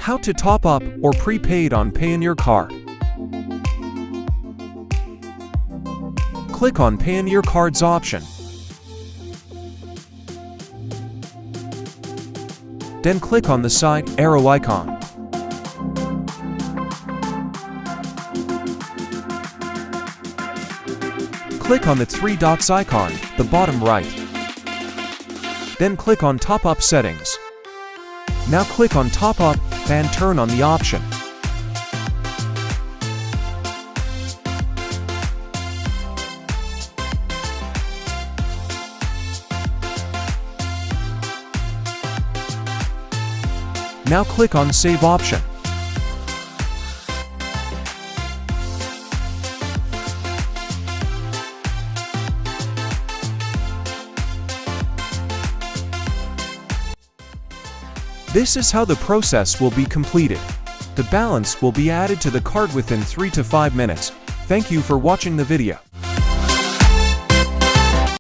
How to top up or prepaid on Payoneer card. Click on Payoneer cards option. Then click on the side arrow icon. Click on the three dots icon, the bottom right. Then click on Top Up Settings. Now click on Top Up and turn on the option. Now click on Save option. This is how the process will be completed. The balance will be added to the card within 3 to 5 minutes. Thank you for watching the video.